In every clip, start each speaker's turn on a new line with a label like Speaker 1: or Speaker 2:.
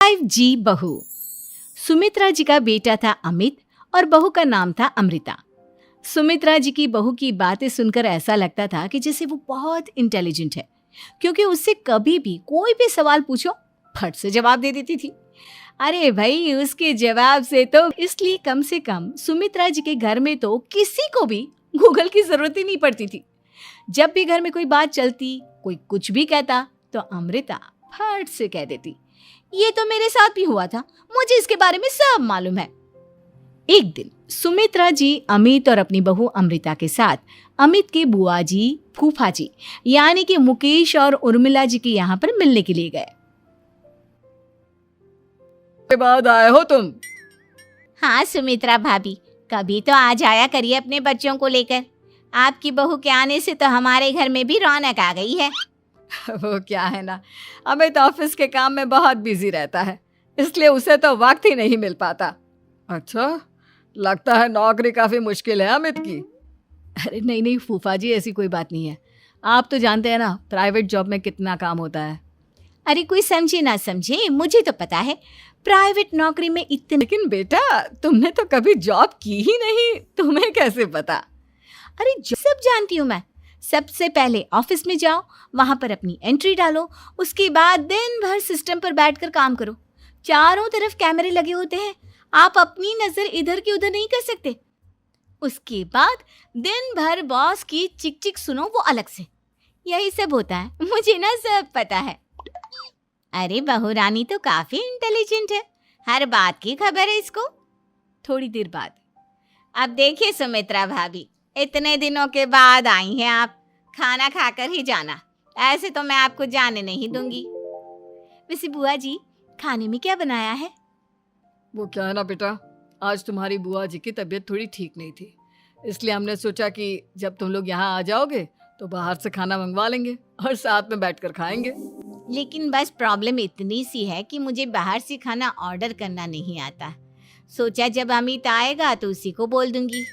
Speaker 1: 5G बहू। सुमित्रा जी का बेटा था अमित और बहू का नाम था अमृता। सुमित्रा जी की बहू की बातें सुनकर ऐसा लगता था कि जैसे वो बहुत इंटेलिजेंट है, क्योंकि उससे कभी भी कोई भी सवाल पूछो फट से जवाब दे देती थी। अरे भाई, उसके जवाब से तो इसलिए कम से कम सुमित्रा जी के घर में तो किसी को भी गूगल की जरूरत ही नहीं पड़ती थी। जब भी घर में कोई बात चलती, कोई कुछ भी कहता, तो अमृता फट से कह देती, ये तो मेरे साथ भी हुआ था, मुझे इसके बारे में सब मालूम है। एक दिन सुमित्रा जी अमित और अपनी बहू अमृता के साथ अमित के बुआ जी, फूफा जी यानी कि मुकेश और उर्मिला जी के यहाँ पर मिलने के लिए गए।
Speaker 2: के बाद आए हो तुम?
Speaker 3: हाँ सुमित्रा भाभी, कभी तो आ जाया करिए अपने बच्चों को लेकर। आपकी बहू के आने से तो हमारे घर में भी रौनक आ गई है।
Speaker 2: वो क्या है ना, अमित ऑफिस के काम में बहुत बिजी रहता है, इसलिए उसे तो वक्त ही नहीं मिल पाता। अच्छा, लगता है नौकरी काफी मुश्किल है अमित की।
Speaker 1: अरे नहीं नहीं फूफा जी, ऐसी कोई बात नहीं है। आप तो जानते हैं ना प्राइवेट जॉब में कितना काम होता है।
Speaker 3: अरे कोई समझे ना समझे, मुझे तो पता है प्राइवेट नौकरी में इतने।
Speaker 2: लेकिन बेटा, तुमने तो कभी जॉब की ही नहीं, तुम्हें कैसे पता?
Speaker 3: अरे सब जानती हूँ मैं। सबसे पहले ऑफिस में जाओ, वहां पर अपनी एंट्री डालो, उसके बाद दिन भर सिस्टम पर बैठकर काम करो। चारों तरफ कैमरे लगे होते हैं, आप अपनी नजर इधर की उधर नहीं कर सकते। उसके बाद दिन भर बॉस की चिक चिक सुनो, वो अलग से। यही सब होता है, मुझे ना सब पता है। अरे बहू रानी तो काफी इंटेलिजेंट है, हर बात की खबर है इसको।
Speaker 1: थोड़ी देर बाद,
Speaker 3: अब देखिए सुमित्रा भाभी, इतने दिनों के बाद आई हैं आप, खाना खाकर ही जाना, ऐसे तो मैं आपको जाने नहीं दूंगी।
Speaker 1: वैसे बुआ जी, खाने में क्या बनाया है?
Speaker 2: वो क्या है ना बेटा, आज तुम्हारी बुआ जी की तबीयत थोड़ी ठीक नहीं थी, इसलिए हमने सोचा कि जब तुम लोग यहाँ आ जाओगे तो बाहर से खाना मंगवा लेंगे और साथ में बैठकर खाएंगे।
Speaker 3: लेकिन बस प्रॉब्लम इतनी सी है कि मुझे बाहर से खाना ऑर्डर करना नहीं आता। सोचा जब अमित आएगा तो उसी को बोल दूंगी।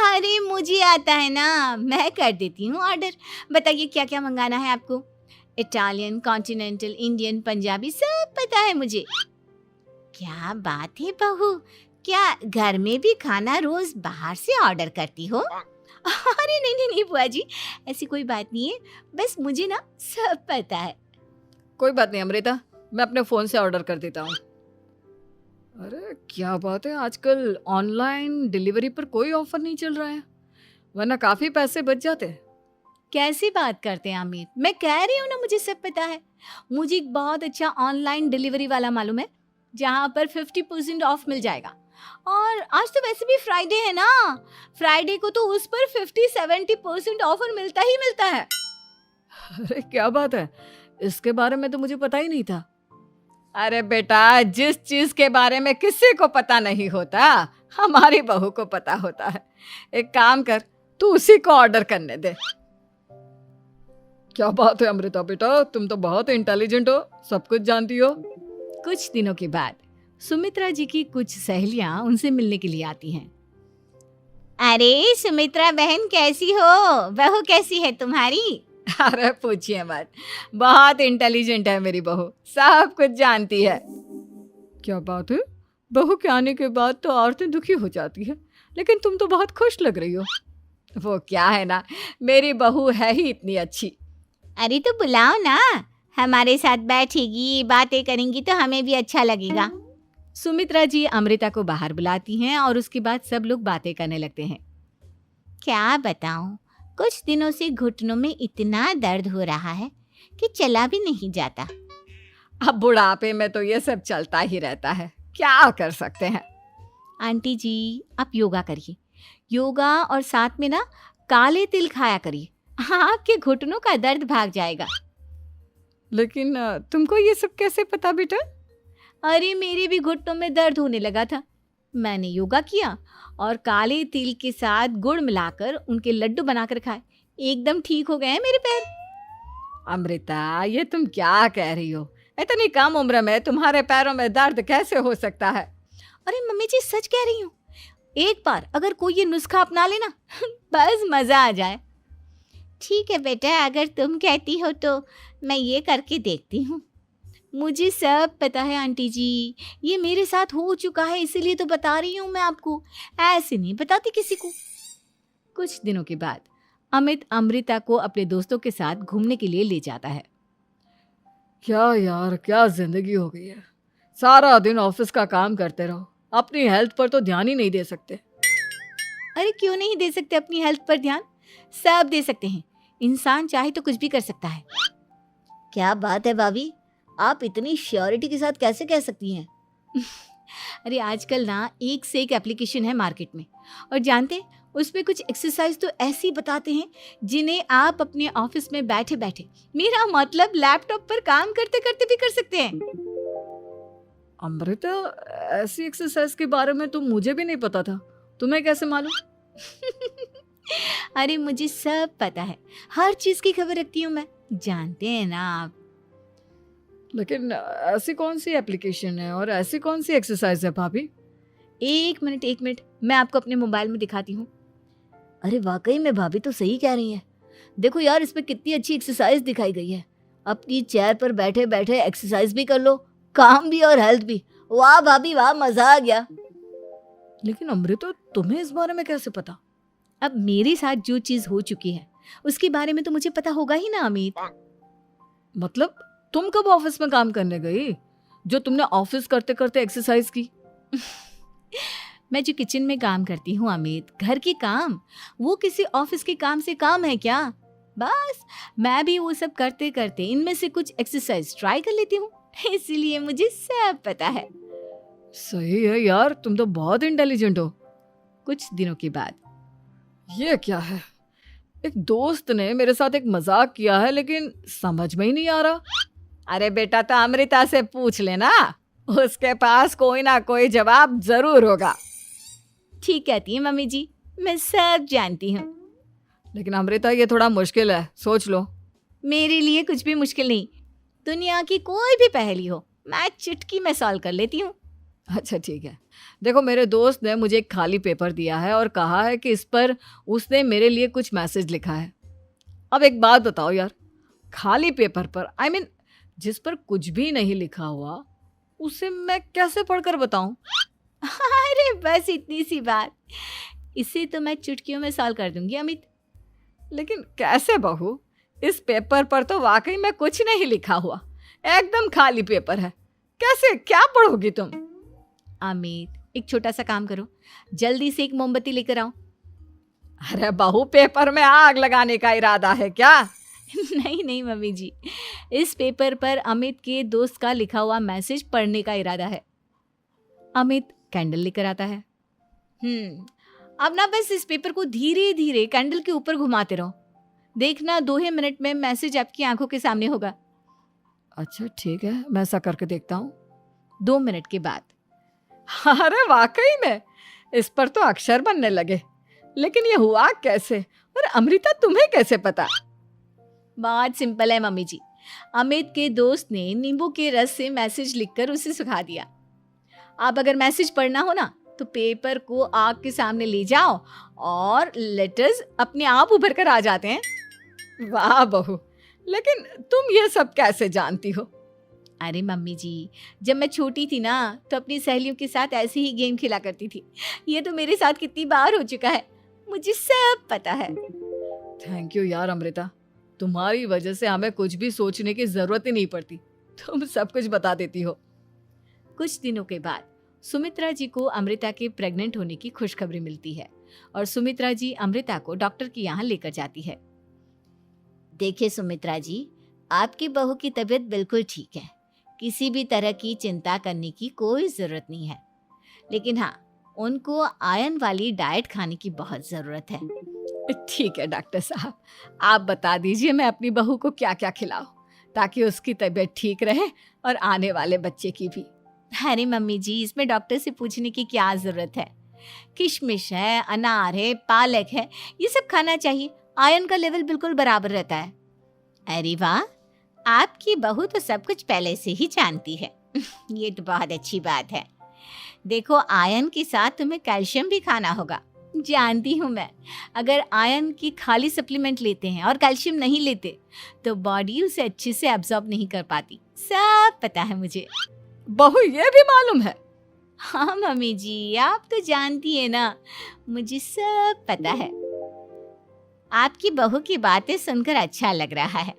Speaker 3: अरे मुझे आता है ना, मैं कर देती हूँ ऑर्डर। बताइए क्या क्या मंगाना है आपको? इटालियन, कॉन्टिनेंटल, इंडियन, पंजाबी, सब पता है मुझे। क्या बात है बहू, क्या घर में भी खाना रोज बाहर से ऑर्डर करती हो?
Speaker 1: अरे नहीं नहीं नहीं बुआ जी, ऐसी कोई बात नहीं है, बस मुझे ना सब पता है।
Speaker 2: कोई बात नहीं अमृता, मैं अपने फोन से ऑर्डर कर देता हूँ। अरे क्या बात है, आजकल ऑनलाइन डिलीवरी पर कोई ऑफर नहीं चल रहा है, वरना काफी पैसे बच जाते हैं।
Speaker 1: कैसी बात करते हैं अमित, मैं कह रही हूँ ना मुझे सब पता है। मुझे एक बहुत अच्छा ऑनलाइन डिलीवरी वाला मालूम है, जहाँ पर 50% ऑफ मिल जाएगा। और आज तो वैसे भी फ्राइडे है ना, फ्राइडे को तो उस पर 50-70% ऑफर मिलता ही मिलता है।
Speaker 2: अरे क्या बात है, इसके बारे में तो मुझे पता ही नहीं था। अरे बेटा, जिस चीज के बारे में किसी को पता नहीं होता, हमारी बहू को पता होता है। एक काम कर, तू उसी को ऑर्डर करने दे। क्या बात है अमृता बेटा, तुम तो बहुत इंटेलिजेंट हो, सब कुछ जानती हो।
Speaker 1: कुछ दिनों के बाद सुमित्रा जी की कुछ सहेलियां उनसे मिलने के लिए आती हैं।
Speaker 3: अरे सुमित्रा बहन कैसी हो, बहू कैसी है तुम्हारी?
Speaker 2: अरे पूछिए मत, बहुत इंटेलिजेंट है मेरी बहू, सब कुछ जानती है। क्या बात है, बहू के आने के बाद तो औरतें दुखी हो जाती है, लेकिन तुम तो बहुत खुश लग रही हो। वो क्या है ना, मेरी बहू है ही इतनी अच्छी।
Speaker 3: अरे तो बुलाओ ना, हमारे साथ बैठेगी, बातें करेंगी तो हमें भी अच्छा लगेगा।
Speaker 1: सुमित्रा जी अमृता को बाहर बुलाती हैं और उसके बाद सब लोग बातें करने लगते हैं।
Speaker 3: क्या बताऊं, कुछ दिनों से घुटनों में इतना दर्द हो रहा है कि चला भी नहीं जाता।
Speaker 2: अब बुढ़ापे में तो ये सब चलता ही रहता है, क्या कर सकते हैं।
Speaker 1: आंटी जी, आप योगा करिए, योगा और साथ में ना काले तिल खाया करिए, आपके घुटनों का दर्द भाग जाएगा।
Speaker 2: लेकिन तुमको ये सब कैसे पता बेटा?
Speaker 1: अरे मेरे भी घुटनों में दर्द होने लगा था, मैंने योगा किया और काले तिल के साथ गुड़ मिलाकर उनके लड्डू बनाकर खाए, एकदम ठीक हो गए हैं मेरे पैर।
Speaker 2: अमृता, ये तुम क्या कह रही हो? इतनी कम उम्र में तुम्हारे पैरों में दर्द कैसे हो सकता है?
Speaker 1: अरे मम्मी जी, सच कह रही हूँ, एक बार अगर कोई ये नुस्खा अपना लेना बस मजा आ जाए।
Speaker 3: ठीक है बेटा, अगर तुम कहती हो तो मैं ये करके देखती हूँ। मुझे सब पता है आंटी जी, ये मेरे साथ हो चुका है, इसीलिए तो बता रही हूँ मैं आपको, ऐसे नहीं बताती किसी को।
Speaker 1: कुछ दिनों के बाद अमित अमृता को अपने दोस्तों के साथ घूमने के लिए ले जाता है।
Speaker 2: क्या यार, क्या जिंदगी हो गई है। सारा दिन ऑफिस का काम करते रहो, अपनी हेल्थ पर तो ध्यान ही नहीं दे सकते।
Speaker 3: अरे क्यों नहीं दे सकते अपनी हेल्थ पर ध्यान, सब दे सकते हैं। इंसान चाहे तो कुछ भी कर सकता है। क्या बात है भाभी, आप इतनी श्योरिटी के साथ कैसे कह सकती हैं?
Speaker 1: अरे आजकल ना एक से एक एप्लीकेशन है मार्केट में, और जानते हैं उसमें कुछ एक्सरसाइज तो ऐसी बताते हैं जिन्हें आप अपने ऑफिस में बैठे बैठे, मेरा मतलब लैपटॉप पर काम करते करते भी कर सकते हैं।
Speaker 2: अमृता, ऐसी एक्सरसाइज के बारे में तो मुझे भी नहीं पता था, तुम्हें कैसे मालूम?
Speaker 3: अरे मुझे सब पता है, हर चीज की खबर रखती हूँ मैं, जानते हैं ना आप।
Speaker 2: लेकिन ऐसी कौन सी एप्लीकेशन है और ऐसी कौन सी एक्सरसाइज है भाभी?
Speaker 3: एक मिनट, मैं आपको अपने मोबाइल में दिखाती हूँ। अरे वाकई में भाभी तो सही कह रही हैं। देखो यार, इस पे कितनी अच्छी एक्सरसाइज दिखाई गई है। अपनी चेयर पर बैठे बैठे एक्सरसाइज भी कर लो, काम भी और हेल्थ भी। वाह भाभी वाह, मजा आ गया।
Speaker 2: लेकिन अमृता, तुम्हें इस बारे में कैसे पता?
Speaker 1: अब मेरे साथ जो चीज हो चुकी है उसके बारे में तो मुझे पता होगा ही ना अमित।
Speaker 2: मतलब तुम कब ऑफिस में काम करने गई जो तुमने ऑफिस करते करते एक्सरसाइज की?
Speaker 1: मैं जो किचन में काम करती हूँ अमित, घर के काम, वो किसी ऑफिस के काम से काम है क्या? बस मैं भी वो सब करते करते इनमें से कुछ एक्सरसाइज ट्राई कर लेती हूँ, इसीलिए मुझे सब पता है।
Speaker 2: सही है यार, तुम तो बहुत इंटेलिजेंट हो।
Speaker 1: कुछ दिनों के बाद
Speaker 2: ये क्या है, एक दोस्त ने मेरे साथ एक मजाक किया है लेकिन समझ में ही नहीं आ रहा।
Speaker 1: अरे बेटा, तो अमृता से पूछ लेना, उसके पास कोई ना कोई जवाब जरूर होगा।
Speaker 3: ठीक कहती है मम्मी जी, मैं सब जानती हूँ।
Speaker 2: लेकिन अमृता, ये थोड़ा मुश्किल है, सोच लो।
Speaker 3: मेरे लिए कुछ भी मुश्किल नहीं, दुनिया की कोई भी पहेली हो मैं चुटकी में सॉल्व कर लेती हूँ।
Speaker 2: अच्छा ठीक है, देखो मेरे दोस्त ने मुझे एक खाली पेपर दिया है और कहा है कि इस पर उसने मेरे लिए कुछ मैसेज लिखा है। अब एक बात बताओ यार, खाली पेपर पर, आई मीन जिस पर कुछ भी नहीं लिखा हुआ, उसे मैं कैसे पढ़कर बताऊं?
Speaker 3: अरे बस इतनी सी बात, इसे तो मैं चुटकियों में सॉल्व कर दूंगी अमित।
Speaker 2: लेकिन कैसे बहू, इस पेपर पर तो वाकई में कुछ नहीं लिखा हुआ, एकदम खाली पेपर है, कैसे, क्या पढ़ोगी तुम?
Speaker 1: अमित, एक छोटा सा काम करो, जल्दी से एक मोमबत्ती लेकर आओ।
Speaker 2: अरे बहू, पेपर में आग लगाने का इरादा है क्या?
Speaker 1: नहीं मम्मी जी, इस पेपर पर अमित के दोस्त का लिखा हुआ मैसेज पढ़ने का इरादा है। अमित कैंडल लेकर आता है।
Speaker 3: अब ना बस इस पेपर को धीरे धीरे कैंडल के ऊपर घुमाते रहो, देखना 2 ही मिनट में मैसेज आपकी आंखों के सामने होगा।
Speaker 2: अच्छा ठीक है, मैं ऐसा करके देखता हूँ।
Speaker 1: 2 मिनट के बाद
Speaker 2: अरे वाकई में इस पर तो अक्षर बनने लगे, लेकिन ये हुआ कैसे? और अमृता, तुम्हें कैसे पता?
Speaker 3: बहुत सिंपल है मम्मी जी,
Speaker 1: अमित के दोस्त ने नींबू के रस से मैसेज लिखकर उसे सुखा दिया। आप अगर मैसेज पढ़ना हो ना तो पेपर को आग के सामने ले जाओ और लेटर्स अपने आप उभर कर आ जाते हैं।
Speaker 2: वाह बहू, लेकिन तुम ये सब कैसे जानती हो?
Speaker 1: अरे मम्मी जी, जब मैं छोटी थी ना तो अपनी सहेलियों के साथ ऐसे ही गेम खेला करती थी। ये तो मेरे साथ कितनी बार हो चुका है, मुझे सब पता है।
Speaker 2: थैंक यू यार अमृता, तुम्हारी वजह से हमें कुछ भी सोचने की जरूरत ही नहीं पड़ती, तुम सब कुछ बता देती हो।
Speaker 1: कुछ दिनों के बाद सुमित्रा जी को अमृता के प्रेग्नेंट होने की खुशखबरी मिलती है और सुमित्रा जी अमृता को डॉक्टर के यहाँ लेकर जाती है।
Speaker 3: देखिए सुमित्रा जी, आपकी बहू की तबीयत बिल्कुल ठीक है, किसी भी तरह की चिंता करने की कोई ज़रूरत नहीं है, लेकिन हाँ, उनको आयरन वाली डाइट खाने की बहुत ज़रूरत है।
Speaker 2: ठीक है डॉक्टर साहब, आप बता दीजिए मैं अपनी बहू को क्या क्या खिलाऊं ताकि उसकी तबीयत ठीक रहे और आने वाले बच्चे की भी।
Speaker 3: अरे मम्मी जी, इसमें डॉक्टर से पूछने की क्या ज़रूरत है, किशमिश है, अनार है, पालक है, ये सब खाना चाहिए, आयरन का लेवल बिल्कुल बराबर रहता है। अरे वाह, आपकी बहू तो सब कुछ पहले से ही जानती है। ये तो बहुत अच्छी बात है। देखो, आयरन के साथ तुम्हें कैल्शियम भी खाना होगा, जानती हूँ मैं। अगर आयरन की खाली सप्लीमेंट लेते हैं और कैल्शियम नहीं लेते तो बॉडी उसे अच्छे से एब्जॉर्ब नहीं कर पाती। सब पता है मुझे।
Speaker 2: बहू ये भी मालूम है?
Speaker 3: हाँ मम्मी जी, आप तो जानती है ना, मुझे सब पता है। आपकी बहू की बातें सुनकर अच्छा लग रहा है।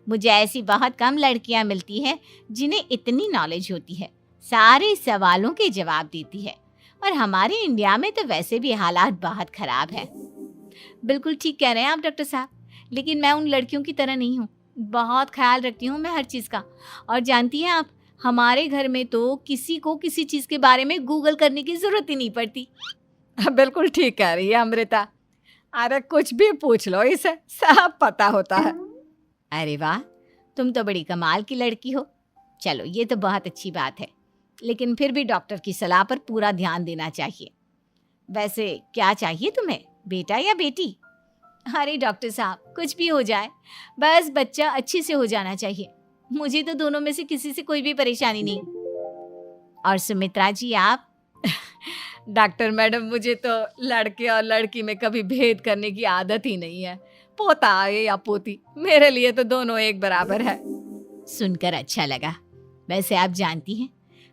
Speaker 3: मुझे ऐसी बहुत कम लड़कियां मिलती हैं जिन्हें इतनी नॉलेज होती है, सारे सवालों के जवाब देती है। और हमारे इंडिया में तो वैसे भी हालात बहुत खराब है। बिल्कुल ठीक कह रहे हैं आप डॉक्टर साहब, लेकिन मैं उन लड़कियों की तरह नहीं हूँ। बहुत ख्याल रखती हूँ मैं हर चीज़ का। और जानती हैं आप, हमारे घर में तो किसी को किसी चीज़ के बारे में गूगल करने की ज़रूरत ही नहीं पड़ती।
Speaker 2: बिल्कुल ठीक कह रही है अमृता। अरे कुछ भी पूछ लो, इसे सब पता होता है।
Speaker 3: अरे वाह, तुम तो बड़ी कमाल की लड़की हो। चलो ये तो बहुत अच्छी बात है, लेकिन फिर भी डॉक्टर की सलाह पर पूरा ध्यान देना चाहिए। वैसे क्या चाहिए तुम्हें, बेटा या बेटी? अरे डॉक्टर साहब, कुछ भी हो जाए, बस बच्चा अच्छे से हो जाना चाहिए। मुझे तो दोनों में से किसी से कोई भी परेशानी नहीं। और सुमित्रा जी आप?
Speaker 2: डॉक्टर मैडम, मुझे तो लड़के और लड़की में कभी भेद करने की आदत ही नहीं है। पोता आए या पोती, मेरे लिए तो दोनों एक बराबर है।
Speaker 3: सुनकर अच्छा लगा। वैसे आप जानती हैं,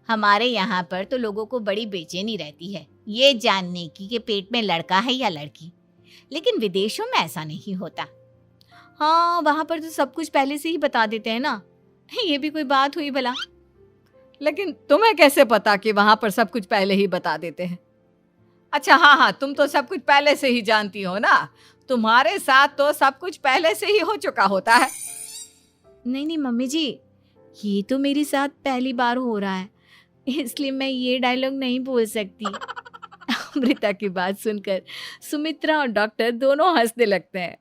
Speaker 3: हमारे यहाँ पर तो लोगों को बड़ी बेचैनी रहती है ये जानने की कि पेट में लड़का है या लड़की, लेकिन विदेशों में ऐसा नहीं होता। हाँ, वहाँ पर तो सब कुछ पहले से ही बता देते हैं ना। ये भी कोई बात हुई भला?
Speaker 2: लेकिन तुम्हें कैसे पता कि वहां पर सब कुछ पहले ही बता देते हैं? अच्छा हाँ, तुम तो सब कुछ पहले से ही जानती हो ना। तुम्हारे साथ तो सब कुछ पहले से ही हो चुका होता है।
Speaker 3: नहीं नहीं मम्मी जी, ये तो मेरे साथ पहली बार हो रहा है, इसलिए मैं ये डायलॉग नहीं बोल सकती।
Speaker 2: अमृता की बात सुनकर सुमित्रा और डॉक्टर दोनों हंसने लगते हैं।